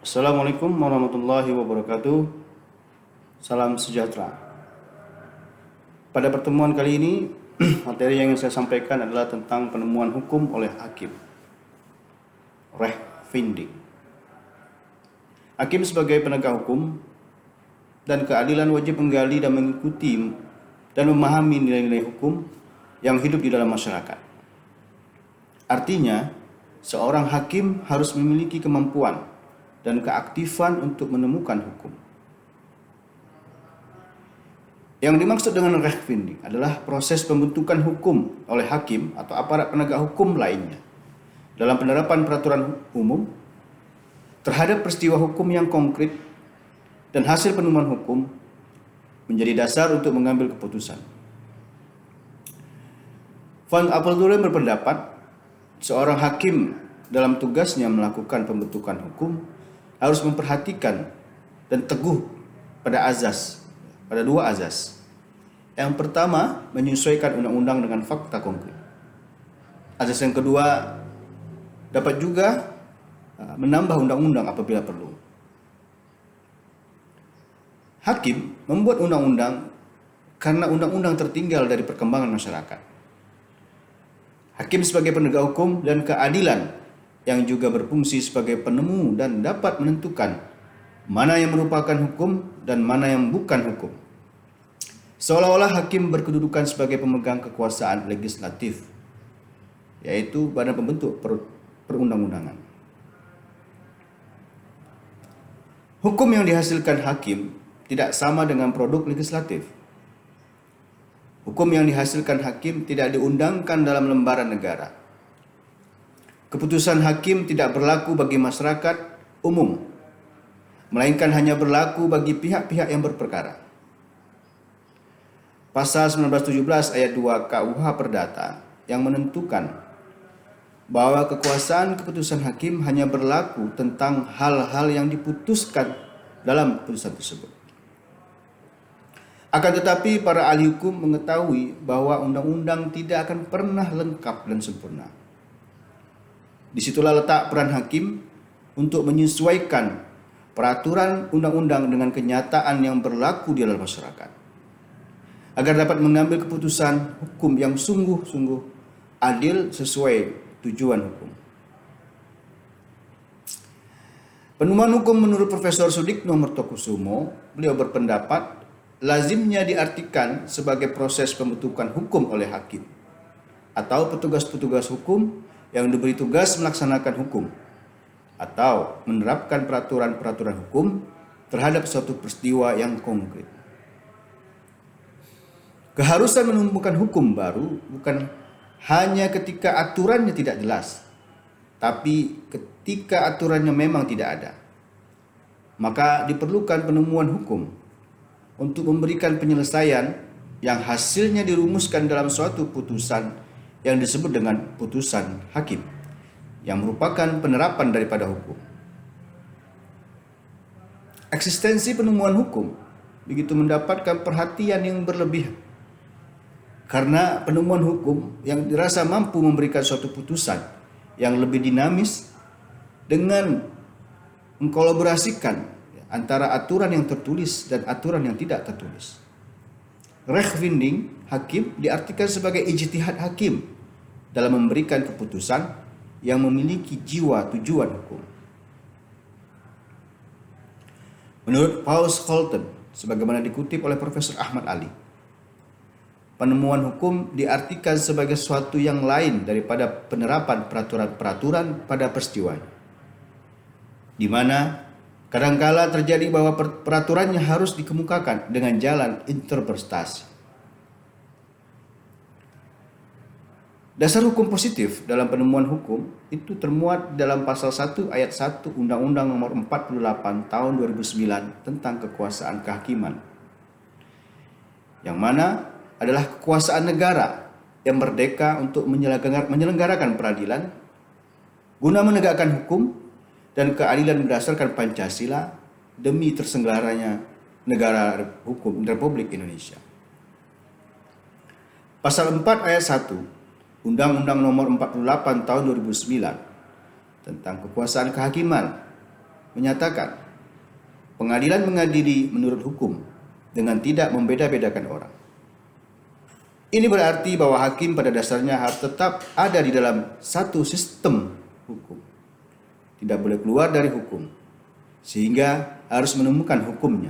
Assalamualaikum warahmatullahi wabarakatuh. Salam sejahtera. Pada pertemuan kali ini, materi yang ingin saya sampaikan adalah tentang penemuan hukum oleh hakim. Rechtfinding. Hakim sebagai penegak hukum dan keadilan wajib menggali dan mengikuti dan memahami nilai-nilai hukum yang hidup di dalam masyarakat. Artinya, seorang hakim harus memiliki kemampuan dan keaktifan untuk menemukan hukum. Yang dimaksud dengan rechtfinding adalah proses pembentukan hukum oleh hakim atau aparat penegak hukum lainnya dalam penerapan peraturan umum terhadap peristiwa hukum yang konkret, dan hasil penemuan hukum menjadi dasar untuk mengambil keputusan. Van Apeldoorn berpendapat seorang hakim dalam tugasnya melakukan pembentukan hukum harus memperhatikan dan teguh pada dua azas. Yang pertama, menyesuaikan undang-undang dengan fakta konkret. Azas yang kedua, dapat juga menambah undang-undang apabila perlu. Hakim membuat undang-undang karena undang-undang tertinggal dari perkembangan masyarakat. Hakim sebagai penegak hukum dan keadilan yang juga berfungsi sebagai penemu dan dapat menentukan mana yang merupakan hukum dan mana yang bukan hukum. Seolah-olah hakim berkedudukan sebagai pemegang kekuasaan legislatif, yaitu badan pembentuk perundang-undangan. Hukum yang dihasilkan hakim tidak sama dengan produk legislatif. Hukum yang dihasilkan hakim tidak diundangkan dalam lembaran negara. Keputusan hakim tidak berlaku bagi masyarakat umum, melainkan hanya berlaku bagi pihak-pihak yang berperkara. Pasal 1917 ayat 2 KUH Perdata yang menentukan bahwa kekuasaan keputusan hakim hanya berlaku tentang hal-hal yang diputuskan dalam keputusan tersebut. Akan tetapi para ahli hukum mengetahui bahwa undang-undang tidak akan pernah lengkap dan sempurna. Disitulah letak peran hakim untuk menyesuaikan peraturan undang-undang dengan kenyataan yang berlaku di dalam masyarakat, agar dapat mengambil keputusan hukum yang sungguh-sungguh adil sesuai tujuan hukum. Penemuan hukum menurut Profesor Sudikno Mertokusumo, beliau berpendapat lazimnya diartikan sebagai proses pembentukan hukum oleh hakim atau petugas-petugas hukum yang diberi tugas melaksanakan hukum atau menerapkan peraturan-peraturan hukum terhadap suatu peristiwa yang konkret. Keharusan menemukan hukum baru bukan hanya ketika aturannya tidak jelas, tapi ketika aturannya memang tidak ada. Maka diperlukan penemuan hukum untuk memberikan penyelesaian yang hasilnya dirumuskan dalam suatu putusan yang disebut dengan putusan hakim, yang merupakan penerapan daripada hukum. Eksistensi penemuan hukum begitu mendapatkan perhatian yang berlebihan, karena penemuan hukum yang dirasa mampu memberikan suatu putusan yang lebih dinamis dengan mengkolaborasikan antara aturan yang tertulis dan aturan yang tidak tertulis. Rechtfinding hakim diartikan sebagai ijtihad hakim dalam memberikan keputusan yang memiliki jiwa tujuan hukum. Menurut Paul Scholten, sebagaimana dikutip oleh Profesor Ahmad Ali, penemuan hukum diartikan sebagai sesuatu yang lain daripada penerapan peraturan-peraturan pada peristiwanya, di mana kadangkala terjadi bahwa peraturannya harus dikemukakan dengan jalan interpretasi. Dasar hukum positif dalam penemuan hukum itu termuat dalam pasal 1 ayat 1 Undang-Undang Nomor 48 Tahun 2009 tentang kekuasaan kehakiman, yang mana adalah kekuasaan negara yang merdeka untuk menyelenggarakan peradilan guna menegakkan hukum dan keadilan berdasarkan Pancasila demi terselenggaranya negara hukum Republik Indonesia. Pasal 4 ayat 1 Undang-Undang Nomor 48 Tahun 2009 tentang kekuasaan kehakiman menyatakan pengadilan mengadili menurut hukum dengan tidak membeda-bedakan orang. Ini berarti bahwa hakim pada dasarnya harus tetap ada di dalam satu sistem hukum. Tidak boleh keluar dari hukum, sehingga harus menemukan hukumnya.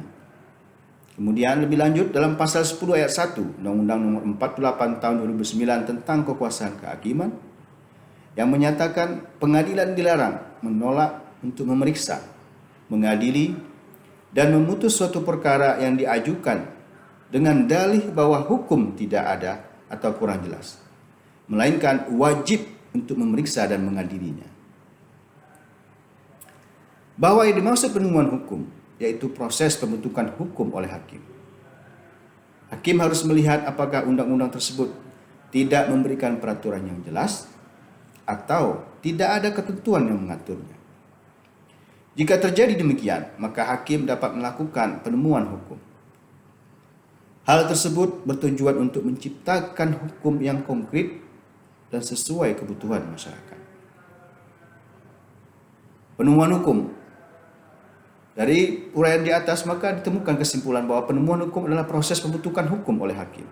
Kemudian lebih lanjut dalam pasal 10 ayat 1 Undang-Undang Nomor 48 Tahun 2009 tentang kekuasaan kehakiman yang menyatakan pengadilan dilarang menolak untuk memeriksa, mengadili, dan memutus suatu perkara yang diajukan dengan dalih bahwa hukum tidak ada atau kurang jelas, melainkan wajib untuk memeriksa dan mengadilinya. Bahwa yang dimaksud penemuan hukum yaitu proses pembentukan hukum oleh hakim. Hakim harus melihat apakah undang-undang tersebut tidak memberikan peraturan yang jelas atau tidak ada ketentuan yang mengaturnya. Jika terjadi demikian, maka hakim dapat melakukan penemuan hukum. Hal tersebut bertujuan untuk menciptakan hukum yang konkret dan sesuai kebutuhan masyarakat. Penemuan hukum. Dari uraian di atas maka ditemukan kesimpulan bahwa penemuan hukum adalah proses pembentukan hukum oleh hakim,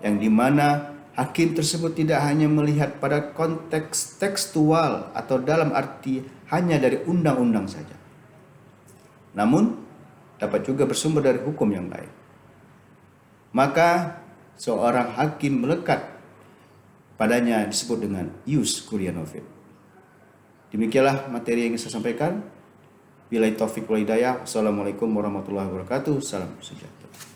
yang dimana hakim tersebut tidak hanya melihat pada konteks tekstual atau dalam arti hanya dari undang-undang saja, namun dapat juga bersumber dari hukum yang lain. Maka seorang hakim melekat padanya disebut dengan ius curia novit. Demikianlah materi yang saya sampaikan. Billahi taufiq wal hidayah. Wassalamualaikum warahmatullahi wabarakatuh. Salam sejahtera.